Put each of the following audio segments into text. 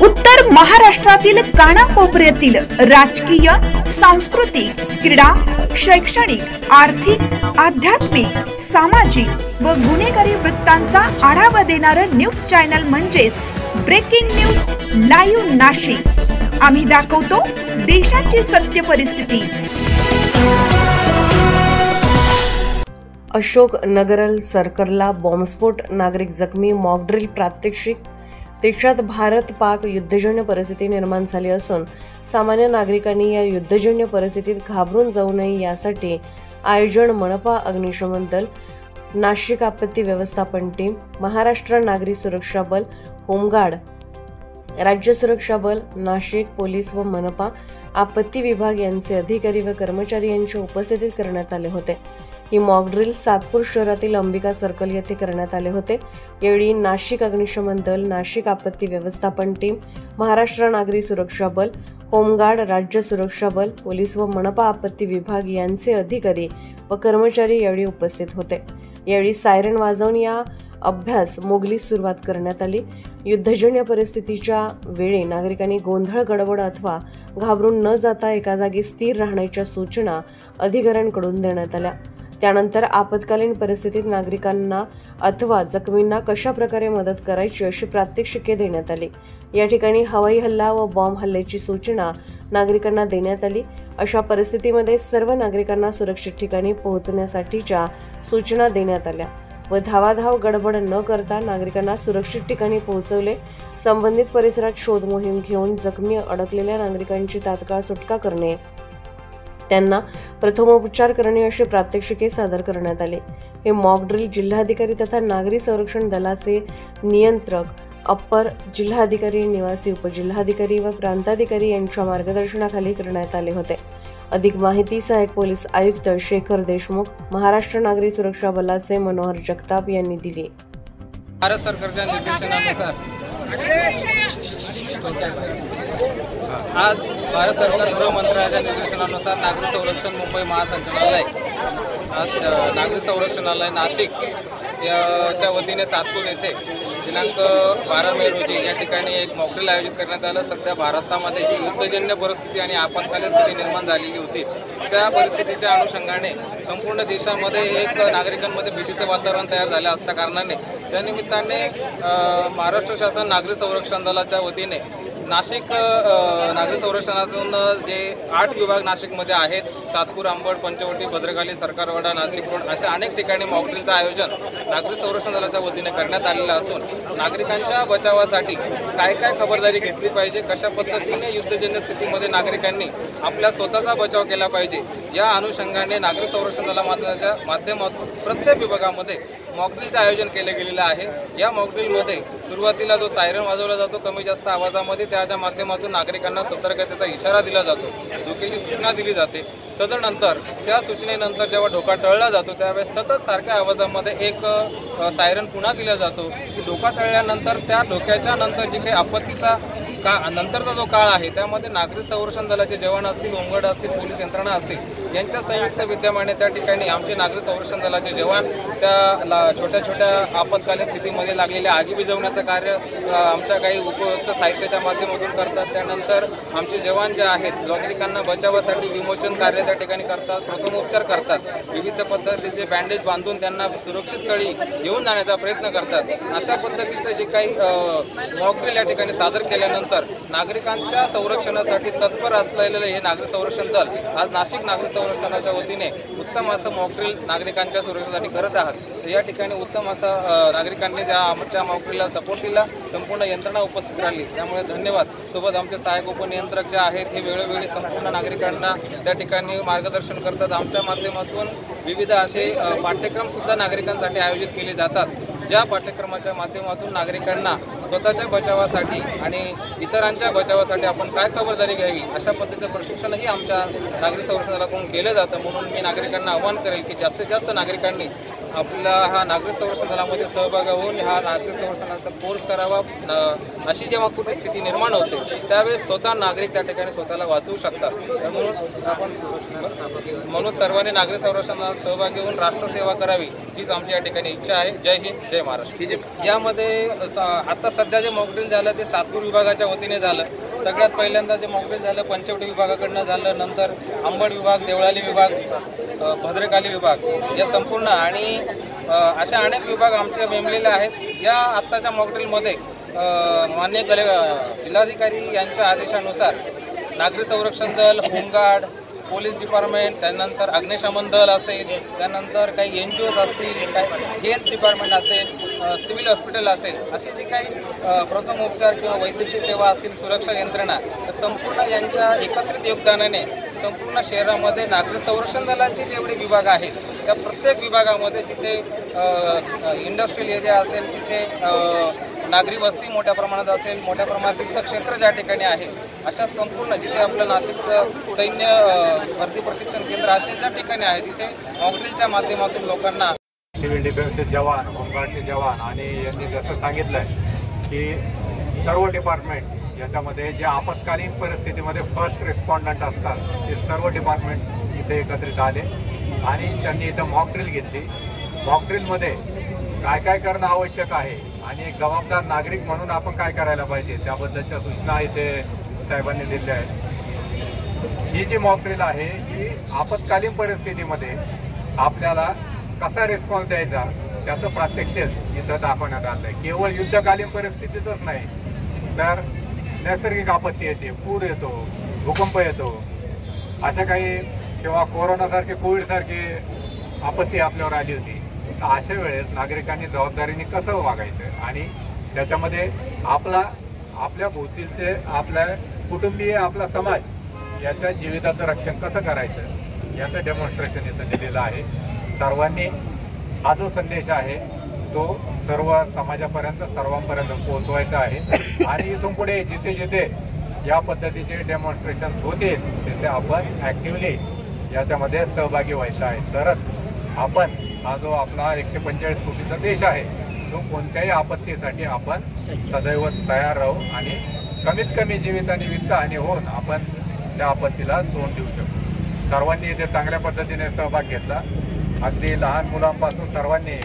उत्तर महाराष्ट्रातील कानाकोपऱ्यातील राजकीय, सांस्कृतिक, क्रीडा, शैक्षणिक, आर्थिक, आध्यात्मिक, सामाजिक व गुन्हेगारी वृत्तांचा आढावा देणारं न्यूज चॅनल म्हणजेच ब्रेकिंग न्यूज लाईव्ह नाशिक। आम्ही दाखवतो देशाची सत्य परिस्थिती। अशोक नगरल सर्कलला बॉम्बस्फोट, नागरिक जखमी, मॉकड्रिल प्रात्यक्षिक। देशात भारत-पाक युद्धजन्य परिस्थिती निर्माण झाली असून सामान्य नागरिकांनी या युद्धजन्य परिस्थितीत घाबरून जाऊ नये यासाठी आयोजन मनपा, अग्निशमन दल, नाशिक आपत्ती व्यवस्थापन टीम, महाराष्ट्र नागरी सुरक्षा बल, होमगार्ड, राज्य सुरक्षा बल, नाशिक पोलीस व मनपा आपत्ती विभाग यांचे अधिकारी व कर्मचारी यांच्या उपस्थितीत करण्यात आले होते। ही मॉकड्रिल सातपूर शहरातील अंबिका सर्कल येथे करण्यात आले होते। यावेळी नाशिक अग्निशमन दल, नाशिक आपत्ती व्यवस्थापन टीम, महाराष्ट्र नागरी सुरक्षा बल, होमगार्ड, राज्य सुरक्षा बल, पोलीस व मनपा आपत्ती विभाग यांचे अधिकारी व कर्मचारी यावेळी उपस्थित होते। यावेळी सायरन वाजवून या अभ्यास मोगलीस सुरुवात करण्यात आली। युद्धजन्य परिस्थितीच्या वेळी नागरिकांनी गोंधळ, गडबड अथवा घाबरून न जाता एका जागी स्थिर राहण्याच्या सूचना अधिकाऱ्यांकडून देण्यात आल्या। त्यानंतर आपत्कालीन परिस्थितीत नागरिकांना अथवा जखमींना कशा प्रकारे मदत करायची अशी प्रात्यक्षिके देण्यात आली। या ठिकाणी हवाई हल्ला व बॉम्ब हल्ल्याची सूचना नागरिकांना देण्यात आली। अशा परिस्थितीमध्ये सर्व नागरिकांना सुरक्षित ठिकाणी पोहोचण्यासाठीच्या सूचना देण्यात आल्या व धावाधाव गडबड न करता नागरिकांना सुरक्षित ठिकाणी पोहोचवले। संबंधित परिसरात शोध मोहीम घेऊन जखमी अडकलेल्या नागरिकांची तात्काळ सुटका करणे, त्यांना प्रथमोपचार करणे अशी प्रात्यक्षिके सादर करण्यात आले। हे मॉकड्रिल जिल्हाधिकारी तथा नागरी संरक्षण दलाचे नियंत्रक, अप्पर जिल्हाधिकारी, निवासी उपजिल्हाधिकारी व प्रांताधिकारी यांच्या मार्गदर्शनाखाली करण्यात आले होते। अधिक माहिती सहाय्यक पोलीस आयुक्त शेखर देशमुख, महाराष्ट्र नागरी सुरक्षा बलाचे मनोहर जगताप यांनी दिली। भारत सरकारच्या निर्देशनानुसार आज भारत सरकार गृह मंत्रालयाच्या निर्देशनानुसार नागरी संरक्षण मुंबई महासंचालनालय, नागरी संरक्षणालय नाशिक याच्या वतीने सातपूर येथे दिनांक 12 मे रोजी या ठिकाणी एक मॉकड्रिल आयोजित करण्यात आलं। सध्या भारतामध्ये जी युद्धजन्य परिस्थिती आणि आपत्कालीन स्थिती निर्माण झालेली होती, त्या परिस्थितीच्या अनुषंगाने संपूर्ण देशामध्ये एक नागरिकांमध्ये भीतीचं वातावरण तयार झालं असल्या कारणाने त्यानिमित्ताने महाराष्ट्र शासन नागरी संरक्षण दलाच्या वतीने नाशिक नागरी संरक्षणातून जे 8 विभाग नाशिकमध्ये आहेत, सातपूर, अंबड, पंचवटी, भद्रकाली, सरकारवाडा, नाशिक रोड अशा अनेक ठिकाणी मॉकड्रिलचं आयोजन नागरी संरक्षण दलाच्या वतीने करण्यात आलेलं असून नागरिकांच्या बचावासाठी काय काय खबरदारी घेतली पाहिजे, कशा पद्धतीने युद्धजन्य स्थितीमध्ये नागरिकांनी आपला स्वतःचा बचाव केला पाहिजे या अनुषंगाने नागरी संरक्षण दलाच्या माध्यमातून प्रत्येक विभागामध्ये मॉकड्रिलचं आयोजन केले गेलेलं आहे। या मॉकड्रिलमध्ये सुरुवातीला जो सायरन वाजवला जातो कमी जास्त आवाजामध्ये, त्याच्या माध्यमातून नागरिकांना सतर्कतेचा इशारा दिला जातो, धोक्याची सूचना दिली जाते। तदनंतर त्या सूचनेनंतर जेव्हा धोका टळला जातो त्यावेळेस सतत सारख्या आवाजामध्ये एक सायरन पुन्हा दिला जातो की धोका टळल्यानंतर त्या धोक्याच्या नंतर जी काही आपत्तीचा नंतरचा जो काळ आहे त्यामध्ये नागरी संरक्षण दलाचे जवान असतील, होमगार्ड असतील, पोलीस यंत्रणा असतील यांच्या संयुक्त विद्यमाने त्या ठिकाणी आमचे नागरी संरक्षण दलाचे जवान त्या छोट्या छोट्या आपत्कालीन स्थितीमध्ये लागलेल्या आगी विझवण्याचं कार्य आमच्या काही उपयुक्त साहित्याच्या माध्यमातून करतात। त्यानंतर आमचे जवान जे आहेत नागरिकांना बचावासाठी विमोचन कार्य त्या ठिकाणी करतात, प्रथमोपचार करतात, विविध पद्धतीचे बँडेज बांधून त्यांना सुरक्षित स्थळी घेऊन जाण्याचा प्रयत्न करतात। अशा पद्धतीचं जे काही मॉकड्रिल या ठिकाणी सादर केल्यानंतर नागरिकांच्या संरक्षणासाठी तत्पर असलेले हे नागरी संरक्षण दल आज नाशिक नागरी संरक्षणाच्या वतीने उत्तम असं मॉकड्रिल नागरिकांच्या सुरक्षेसाठी करत आहात। या ठिकाणी उत्तम असा नागरिकांनी ज्या आमच्या मॉकड्रिलला सपोर्ट दिला, संपूर्ण यंत्रणा उपस्थित राहिली, त्यामुळे धन्यवाद। सोबत आमचे सहाय्यक उपनियंत्रक जे आहेत हे वेळोवेळी संपूर्ण नागरिकांना त्या ठिकाणी मार्गदर्शन करतात। आमच्या माध्यमातून विविध असे पाठ्यक्रम सुद्धा नागरिकांसाठी आयोजित केले जातात, ज्या पाठ्यक्रमाच्या माध्यमातून नागरिकांना स्वतःच्या बचावासाठी आणि इतरांच्या बचावासाठी आपण काय खबरदारी घ्यावी अशा पद्धतीचं प्रशिक्षणही आमच्या नागरी संरक्षण दलाकडून केलं जातं। म्हणून मी नागरिकांना आवाहन करेल की जास्तीत जास्त नागरिकांनी आपला हा नागरी संरक्षण दलामध्ये सहभागी होऊन हा नागरी संरक्षणाचा कोर्स करावा, अशी जेव्हा कुठे स्थिती निर्माण होते त्यावेळेस स्वतः नागरिक त्या ठिकाणी स्वतःला वाचवू शकतात. म्हणून सर्वांनी नागरिक संरक्षणात सहभागी होऊन राष्ट्रसेवा करावी हीच आमची या ठिकाणी इच्छा आहे. जय हिंद, जय महाराष्ट्र. यामध्ये आता सध्या जे मॉकड्रिल झालं ते सातपूर विभागाच्या वतीने झालं. सगळ्यात पहिल्यांदा जे मॉकड्रिल झालं पंचवटी विभागाकडनं झालं, नंतर अंबड विभाग, देवळाली विभाग, भद्रकाली विभाग या संपूर्ण आणि अशा अनेक विभाग आमचे नेमलेले आहेत. या आत्ताच्या मॉकड्रिलमध्ये माननीय जिल्हाधिकारी यांच्या आदेशानुसार नागरी संरक्षण दल, होमगार्ड, पोलीस डिपार्टमेंट, त्यानंतर अग्निशमन दल असेल, त्यानंतर काही NGOज असतील, काही हेल्थ डिपार्टमेंट असेल, सिव्हिल हॉस्पिटल असेल, अशी जी काही प्रथमोपचार किंवा वैद्यकीय सेवा असतील, सुरक्षा यंत्रणा संपूर्ण यांच्या एकत्रित योगदानाने संपूर्ण शहरामध्ये नागरी संरक्षण दलाचे जेवढे विभाग आहेत त्या प्रत्येक विभागामध्ये जिथे इंडस्ट्रियल एरिया असेल, तिथे नागरी वस्ती मोठ्या प्रमाणात असेल, मोठ्या प्रमाणात तीर्थक्षेत्र ज्या ठिकाणी आहे, अशा संपूर्ण जिथे आपलं नाशिकचं सैन्य भरती प्रशिक्षण केंद्र असे ज्या ठिकाणी आहे तिथे मॉकड्रिलच्या माध्यमातून लोकांना सिव्हिल डिफेन्सचे जवान, होमगार्डचे जवान आणि यांनी जसं सांगितलंय की सर्व डिपार्टमेंट याच्यामध्ये जे आपत्कालीन परिस्थितीमध्ये फर्स्ट रिस्पॉन्डंट असतात ते सर्व डिपार्टमेंट इथे एकत्रित आले आणि त्यांनी इथं मॉकड्रिल घेतली. मॉकड्रिलमध्ये काय काय करणं आवश्यक आहे आणि एक जबाबदार नागरिक म्हणून आपण काय करायला पाहिजे त्याबद्दलच्या सूचना इथे साहेबांनी दिल्या आहेत. ही जी मॉकड्रिल आहे ही आपत्कालीन परिस्थितीमध्ये आपल्याला कसा रिस्पॉन्स द्यायचा त्याचं प्रात्यक्षिक इथं दाखवण्यात आलं आहे. केवळ युद्धकालीन परिस्थितीतच नाही तर नैसर्गिक आपत्ती येते, पूर येतो, भूकंप येतो, अशा काही किंवा कोरोनासारखे कोविडसारखी आपत्ती आपल्यावर आली होती. तर अशा वेळेस नागरिकांनी जबाबदारीने कसं वागायचं आणि त्याच्यामध्ये आपल्या भोवतीचे आपल्या कुटुंबीय आपला समाज याच्या जीविताचं रक्षण कसं करायचं याचं डेमॉन्स्ट्रेशन इथं दिलेलं आहे. सर्वांनी हा जो संदेश आहे तो सर्व समाजापर्यंत सर्वांपर्यंत पोहोचवायचा आहे आणि इथून पुढे जिथे जिथे या पद्धतीचे डेमॉन्स्ट्रेशन होतील तिथे आपण ॲक्टिव्हली याच्यामध्ये सहभागी व्हायचं आहे. तरच आपण हा जो आपला 145 कोटीचा देश आहे तो कोणत्याही आपत्तीसाठी आपण सदैव तयार राहू आणि कमीत कमी जीविताने वित्तहानी होऊन आपण त्या आपत्तीला तोंड देऊ शकतो. सर्वांनी इथे चांगल्या पद्धतीने सहभाग घेतला. अगदी लहान मुलांपासून सर्वांनी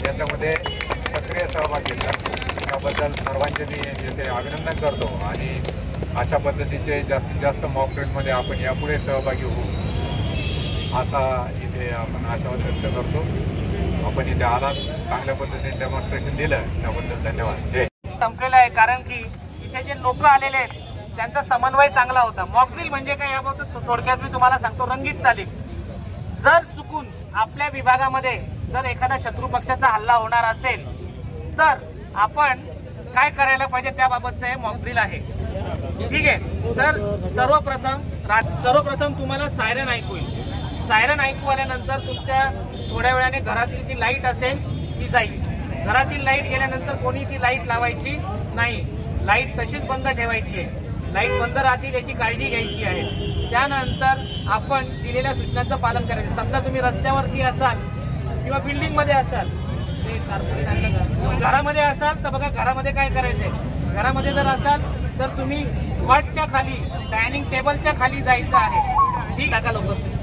याच्यामध्ये सक्रिय सहभाग घेतला. त्याबद्दल सर्वांचे मी इथे अभिनंदन करतो आणि अशा पद्धतीचे जास्तीत जास्त मॉकड्रिलमध्ये आपण यापुढे सहभागी होऊ असा इथे आपण आशावाद व्यक्त करतो. आपण इथे आलात, चांगल्या पद्धतीने डेमॉन्स्ट्रेशन दिलं त्याबद्दल धन्यवाद. जय. संपलेलं आहे कारण की इथे जे लोक आलेले आहेत त्यांचा समन्वय चांगला होता. मॉकड्रिल म्हणजे काय याबाबत थोडक्यात मी तुम्हाला सांगतो. रंगीत तालीम. जर चुकून आपल्या विभागामध्ये जर एखादा शत्रू पक्षाचा हल्ला होणार असेल तर आपण काय करायला पाहिजे त्याबाबतचं हे मॉकड्रिल आहे. ठीक आहे. तर सर्वप्रथम तुम्हाला सायरन ऐकू येईल. सायरन ऐकू आल्यानंतर तुमच्या थोड्या वेळाने घरातील जी लाईट असेल ती जाईल. घरातील लाईट गेल्यानंतर कोणी ती लाईट लावायची नाही. लाईट तशीच बंद ठेवायची आहे. लाईट बंद राहतील याची काळजी घ्यायची आहे. त्यानंतर आपण दिलेल्या सूचनांचं पालन करायचं. समजा तुम्ही रस्त्यावरती असाल किंवा बिल्डिंगमध्ये असाल, घरामध्ये असाल तर बघा घरामध्ये काय करायचंय. घरामध्ये जर असाल तर तुम्ही कॉटच्या खाली, डायनिंग टेबलच्या खाली जायचं आहे. ठीक आहे का लवकर.